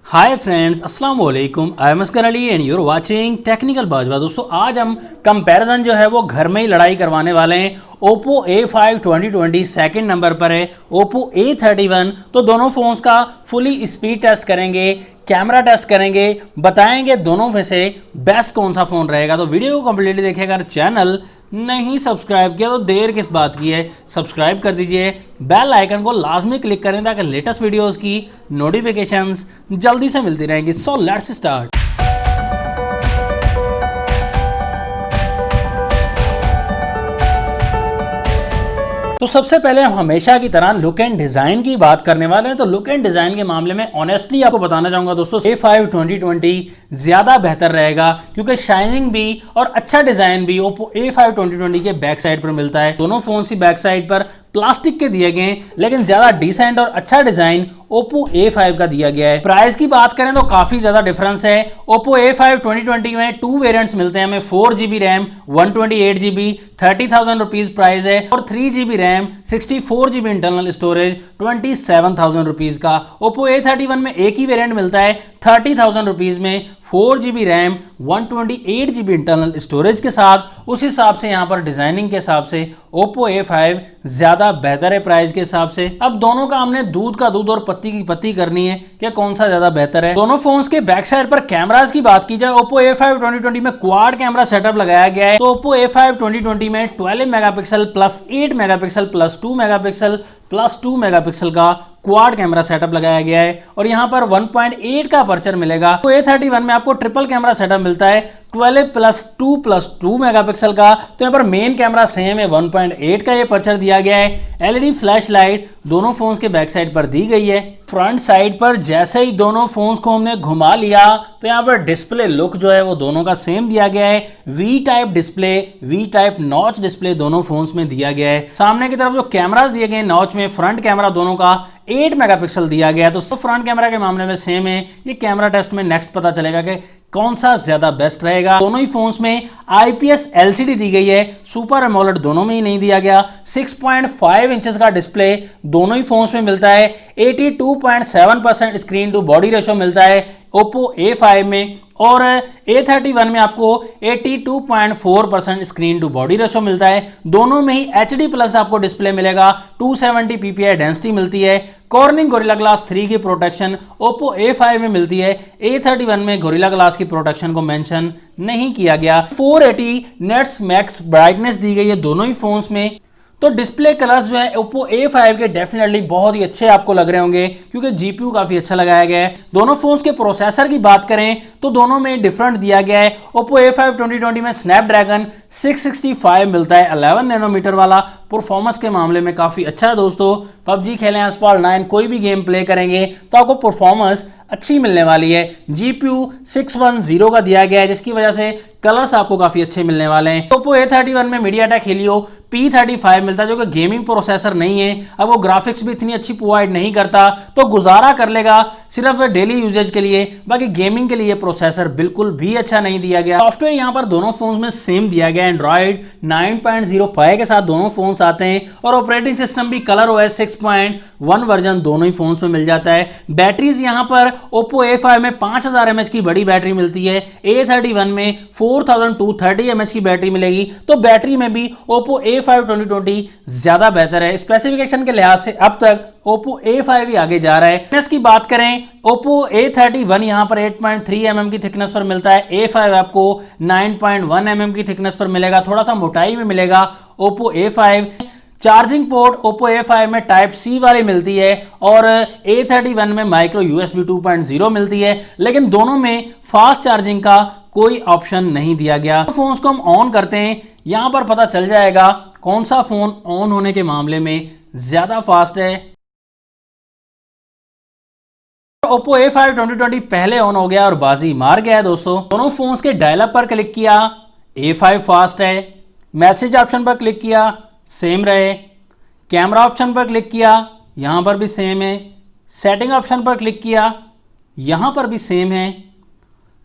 Hi friends, अस्सलाम वालेकुम। I am Oscar Ali and your watching technical Bajwa. दोस्तों आज हम कंपैरिजन जो है वो घर में ही लड़ाई करवाने वाले हैं। Oppo A5 2020 सेकंड नंबर पर है, Oppo A31। तो दोनों फ़ोन्स का फुली स्पीड टेस्ट करेंगे, कैमरा टेस्ट करेंगे, बताएंगे दोनों में से बेस्ट कौन सा फ़ोन रहेगा। तो वीडियो को कंप्लीटली देखिएगा। अगर चैनल नहीं सब्सक्राइब किया तो देर किस बात की है, सब्सक्राइब कर दीजिए, बेल आइकन को लाजमी क्लिक करें ताकि लेटेस्ट वीडियोस की नोटिफिकेशंस जल्दी से मिलती रहेंगी। So let's start. तो सबसे पहले हम हमेशा की तरह लुक एंड डिजाइन की बात करने वाले हैं। तो लुक एंड डिजाइन के मामले में ऑनेस्टली आपको बताना चाहूंगा दोस्तों, A5 2020 ज्यादा बेहतर रहेगा क्योंकि शाइनिंग भी और अच्छा डिजाइन भी Oppo A5 2020 के बैक साइड पर मिलता है। दोनों फोन ही बैक साइड पर प्लास्टिक के दिए गए, लेकिन ज्यादा डिसेंट और अच्छा डिजाइन Oppo A5 का दिया गया है। प्राइस की बात करें तो काफी ज्यादा डिफरेंस है। Oppo A5 2020 में 2 वेरिएंट्स मिलते हैं हमें, 4GB RAM 128GB 30,000 rupees price है, और 3GB RAM 64GB internal storage 27,000 rupees का। Oppo A31 में एक ही वेरिएंट मिलता है 30,000 रुपीज में, 4GB RAM 128GB internal storage के साथ। उस हिसाब से यहाँ पर डिजाइनिंग के हिसाब से Oppo A5 ज्यादा बेहतर है प्राइस के हिसाब से। अब दोनों का हमने दूध का दूध और पत्ती की पत्ती करनी है कि कौन सा ज्यादा बेहतर है। दोनों फोन्स के बैक साइड पर कैमरास की बात की जाए, Oppo A5 2020 में क्वाड कैमरा सेटअप लगाया गया है। तो Oppo A5 2020 में 12 megapixel plus 8 megapixel plus 2 megapixel plus 2 megapixel का क्वाड कैमरा सेटअप लगाया गया है, और यहां पर 1.8 का अपर्चर मिलेगा। तो A31 में आपको ट्रिपल कैमरा सेटअप मिलता है 12 प्लस 2 मेगापिक्सल का। तो यहाँ पर मेन कैमरा सेम है, 1.8 का ये अपर्चर दिया गया है। एलईडी फ्लैश लाइट दोनों फोन्स के बैक साइड पर दी गई है। फ्रंट साइड पर जैसे ही दोनों फोन्स को हमने घुमा लिया तो यहाँ पर डिस्प्ले लुक जो है वो दोनों का सेम दिया गया है। V type display, V type notch display दोनों फोन्स में दिया गया है। सामने की तरफ जो कैमरास दिए गए नॉच में, फ्रंट कैमरा दोनों का 8 मेगापिक्सल दिया गया है। तो फ्रंट कैमरा के मामले में सेम है। ये कैमरा टेस्ट में नेक्स्ट पता चलेगा कि कौन सा ज्यादा बेस्ट रहेगा। दोनों ही फोन्स में IPS LCD दी गई है, सुपर एमोलेड दोनों में ही नहीं दिया गया। 6.5 इंचेस का डिस्प्ले दोनों ही फोन्स में मिलता है। 82.7% स्क्रीन टू बॉडी रेशियो मिलता है Oppo A5 में, और A31 में आपको 82.4% स्क्रीन टू बॉडी रेशियो मिलता है। दोनों में ही HD प्लस आपको डिस्प्ले मिलेगा, 270 ppi डेंसिटी मिलती है। कॉर्निंग गोरिल्ला ग्लास 3 की प्रोटेक्शन Oppo A5 में मिलती है, A31 में गोरिल्ला ग्लास की प्रोटेक्शन को मेंशन नहीं किया गया। 480 नेट्स मैक्स ब्राइटनेस दी गई है दोनों ही फोन्स में। तो डिस्प्ले कलर्स जो है Oppo A5 के डेफिनेटली बहुत ही अच्छे आपको लग रहे होंगे क्योंकि GPU काफी अच्छा लगाया गया है। दोनों फोन्स के प्रोसेसर की बात करें तो दोनों में डिफरेंट दिया गया है। Oppo A5 2020 में स्नैपड्रैगन 665 मिलता है, 11 नैनोमीटर वाला। परफॉर्मेंस के मामले में काफी अच्छा है दोस्तों। PUBG खेलें, Asphalt 9 कोई भी गेम प्ले करेंगे तो आपको परफॉर्मेंस अच्छी मिलने वाली है। GPU 610 का दिया गया है जिसकी वजह से कलर्स आपको काफी अच्छे मिलने वाले हैं। Oppo A31 में MediaTek Helio P35 मिलता है जो कि गेमिंग प्रोसेसर नहीं है। अब वो ग्राफिक्स भी इतनी अच्छी प्रोवाइड नहीं करता, तो गुजारा कर लेगा सिर्फ डेली यूजेज के लिए, बाकी गेमिंग के लिए प्रोसेसर बिल्कुल भी अच्छा नहीं दिया गया। सॉफ्टवेयर यहाँ पर दोनों फोन्स में सेम दिया गया है। एंड्रॉइड 9.05 के साथ दोनों फोन्स आते हैं, और ऑपरेटिंग सिस्टम भी ColorOS 6.1 वर्जन दोनों ही फोन्स में मिल जाता है। बैटरीज यहाँ पर Oppo A5 में 5000 mAh की बड़ी बैटरी मिलती है, A31 में 4230 mAh की बैटरी मिलेगी। तो बैटरी में भी Oppo A5 2020 ज्यादा बेहतर है। स्पेसिफिकेशन के लिहाज से अब तक Oppo A5 ही आगे जा रहा है। थिकनेस की बात करें, Oppo A31 यहां पर 8.3 mm की थिकनेस पर मिलता है, A5 आपको 9.1 mm की थिकनेस पर मिलेगा, थोड़ा सा मोटाई में मिलेगा Oppo A5। Charging port Oppo A5 में टाइप C वाली मिलती है, और A31 में माइक्रो USB 2.0 मिलती है, लेकिन दोनों में फास्ट चार्जिंग का कोई ऑप्शन नहीं दिया गया। तो फोन्स को हम ऑन करते हैं, यहां पर पता चल जाएगा कौन सा फोन ऑन होने के मामले में ज्यादा फास्ट है। Oppo A5 2020 पहले ऑन हो गया और बाजी मार गया है दोस्तों। दोनों फोन्स के डायल अप पर क्लिक किया, A5 फास्ट है। मैसेज ऑप्शन पर क्लिक किया, सेम रहे। कैमरा ऑप्शन पर क्लिक किया, यहां पर भी सेम है। सेटिंग ऑप्शन पर क्लिक किया, यहां पर भी सेम है।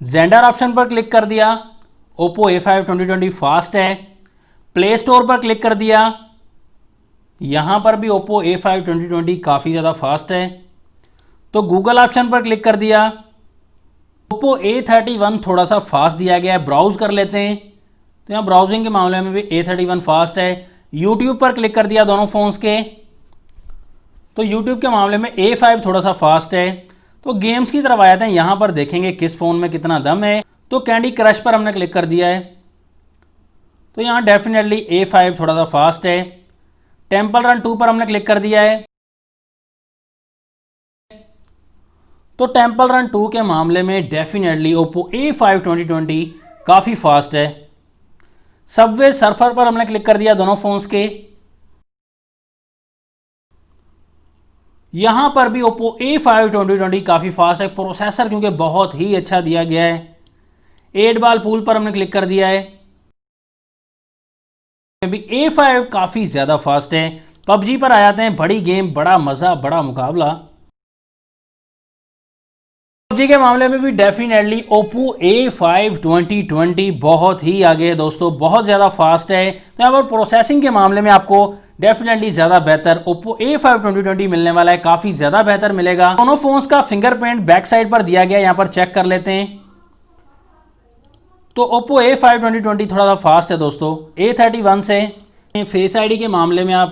जेंडर ऑप्शन पर क्लिक कर दिया, Oppo A5 2020 फास्ट है। प्ले स्टोर पर क्लिक कर दिया, यहां पर भी Oppo A5 2020 काफ़ी ज़्यादा फास्ट है। तो गूगल ऑप्शन पर क्लिक कर दिया, ओप्पो A31 थोड़ा सा फास्ट दिया गया है, ब्राउज कर लेते हैं। तो यहाँ ब्राउजिंग के मामले में भी A31 फास्ट है। यूट्यूब पर क्लिक कर दिया दोनों फोन्स के, तो यूट्यूब के मामले में A5 थोड़ा सा फास्ट है। तो गेम्स की तरफ आ जाते हैं, यहाँ पर देखेंगे किस फोन में कितना दम है। तो कैंडी क्रश पर हमने क्लिक कर दिया है, तो यहाँ डेफिनेटली A5 थोड़ा सा फास्ट है। टेम्पल रन 2 पर हमने क्लिक कर दिया है, तो टेम्पल रन 2 के मामले में डेफिनेटली ओप्पो A5 2020 काफ़ी फास्ट है। सबवे सर्फर पर हमने क्लिक कर दिया दोनों फोन्स के, यहां पर भी ओप्पो A5 2020 काफ़ी फास्ट है। प्रोसेसर क्योंकि बहुत ही अच्छा दिया गया है। 8 बॉल पूल पर हमने क्लिक कर दिया है, भी A5 काफ़ी ज़्यादा फास्ट है। पबजी पर आ जाते हैं, बड़ी गेम, बड़ा मज़ा, बड़ा मुकाबला। पबजी के मामले में भी डेफिनेटली ओप्पो A5 2020 बहुत ही आगे है दोस्तों, बहुत ज़्यादा फास्ट है। तो यहाँ पर प्रोसेसिंग के मामले में आपको डेफिनेटली ज़्यादा बेहतर ओप्पो A5 2020 मिलने वाला है, काफ़ी ज़्यादा बेहतर मिलेगा। दोनों फोन्स का फिंगरप्रिंट बैक साइड पर दिया गया है, यहाँ पर चेक कर लेते हैं। तो ओप्पो A5 2020 थोड़ा सा फास्ट है दोस्तों A31 से। फेस आईडी के मामले में आप,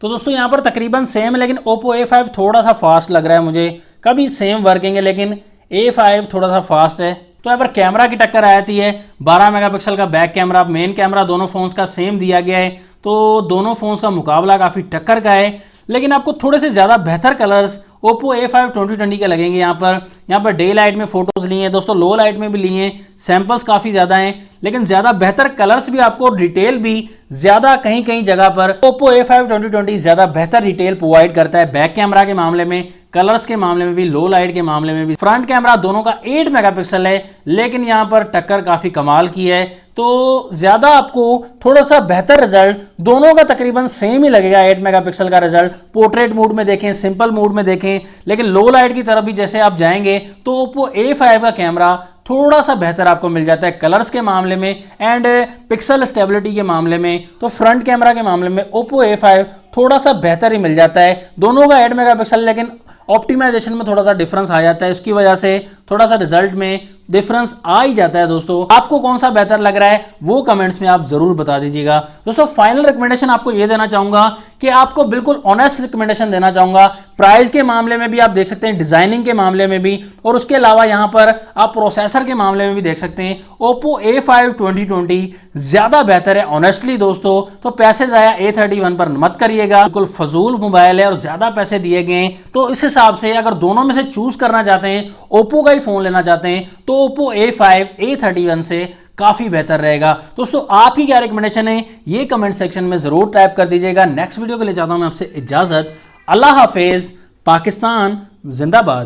तो दोस्तों यहाँ पर तकरीबन सेम है, लेकिन ओप्पो A5 थोड़ा सा फास्ट लग रहा है मुझे। कभी सेम वर्किंग है लेकिन A5 थोड़ा सा फास्ट है। तो यहाँ पर कैमरा की टक्कर आ जाती है, 12 मेगापिक्सल का बैक कैमरा, मेन कैमरा दोनों फोन्स का सेम दिया गया है। तो दोनों फोन्स का मुकाबला काफ़ी टक्कर का है, लेकिन आपको थोड़े से ज़्यादा बेहतर कलर्स ओप्पो A5 2020 के लगेंगे। यहाँ पर डे लाइट में फ़ोटोज़ लिए हैं दोस्तों, लो लाइट में भी लिए हैं, सैम्पल्स काफ़ी ज़्यादा हैं, लेकिन ज़्यादा बेहतर कलर्स भी आपको, डिटेल भी ज़्यादा कहीं कहीं जगह पर ओप्पो A5 2020 ज़्यादा बेहतर डिटेल प्रोवाइड करता है। बैक कैमरा के मामले में, कलर्स के मामले में भी, लो लाइट के मामले में भी। फ्रंट कैमरा दोनों का 8 मेगापिक्सल है, लेकिन यहाँ पर टक्कर काफ़ी कमाल की है। तो ज़्यादा आपको थोड़ा सा बेहतर रिजल्ट दोनों का तकरीबन सेम ही लगेगा। 8 मेगापिक्सल का रिजल्ट पोर्ट्रेट मोड में देखें, सिंपल मोड में देखें, लेकिन लो लाइट की तरफ भी जैसे आप जाएंगे तो ओप्पो A5 का कैमरा थोड़ा सा बेहतर आपको मिल जाता है कलर्स के मामले में एंड पिक्सल स्टेबिलिटी के मामले में। तो फ्रंट कैमरा के मामले में ओप्पो A5 थोड़ा सा बेहतर ही मिल जाता है। दोनों का 8 मेगापिक्सल, लेकिन ऑप्टिमाइजेशन में थोड़ा सा डिफरेंस आ जाता है, इसकी वजह से थोड़ा सा रिजल्ट में डिफरेंस आ ही जाता है। दोस्तों आपको कौन सा बेहतर लग रहा है वो कमेंट्स में आप जरूर बता दीजिएगा। दोस्तों फाइनल रिकमेंडेशन आपको ये देना चाहूंगा कि आपको बिल्कुल ऑनेस्ट रिकमेंडेशन देना चाहूंगा। प्राइस के मामले में भी आप देख सकते हैं, डिजाइनिंग के मामले में भी, और उसके अलावा यहाँ पर आप प्रोसेसर के मामले में भी देख सकते हैं। ओप्पो A5 2020 ज्यादा बेहतर है ऑनेस्टली दोस्तों। तो पैसे जाया A31 पर मत करिएगा, बिल्कुल फजूल मोबाइल है और ज्यादा पैसे दिए गए। तो इस हिसाब से अगर दोनों में से चूज करना चाहते हैं, ओप्पो का ही फोन लेना चाहते हैं, तो ओप्पो A5 A31 से काफी बेहतर रहेगा। दोस्तों आपकी क्या रिकमेंडेशन है ये कमेंट सेक्शन में जरूर टाइप कर दीजिएगा। नेक्स्ट वीडियो के लिए चाहता हूं मैं आपसे इजाजत। अल्लाह हाफिज, पाकिस्तान जिंदाबाद।